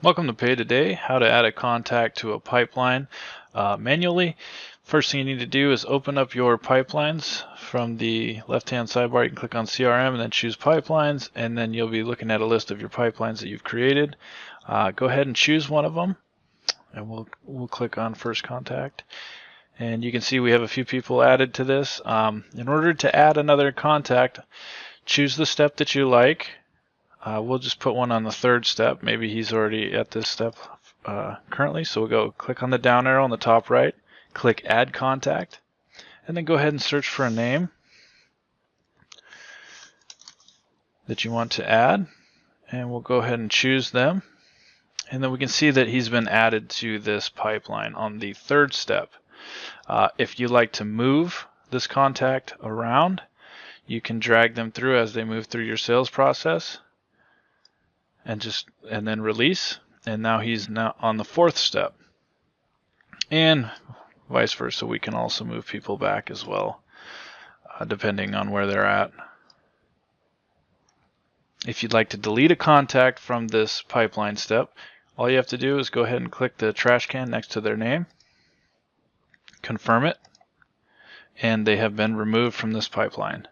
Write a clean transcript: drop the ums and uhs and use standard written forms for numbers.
Welcome to PaidToday, how to add a contact to a pipeline manually. First thing you need to do is open up your pipelines from the left-hand sidebar. You can click on CRM and then choose pipelines, and then you'll be looking at a list of your pipelines that you've created. Go ahead and choose one of them, and we'll click on First Contact. And you can see we have a few people added to this. In order to add another contact, choose the step that you like. We'll just put one on the third step. Maybe he's already at this step currently. So we'll go click on the down arrow on the top right, click Add Contact, and then go ahead and search for a name that you want to add. And we'll go ahead and choose them. And then we can see that he's been added to this pipeline on the third step. If you like to move this contact around, you can drag them through as they move through your sales process. And then release, and now he's on the fourth step, and vice versa. We can also move people back as well, depending on where they're at. If you'd like to delete a contact from this pipeline step, all you have to do is go ahead and click the trash can next to their name, confirm it, and they have been removed from this pipeline.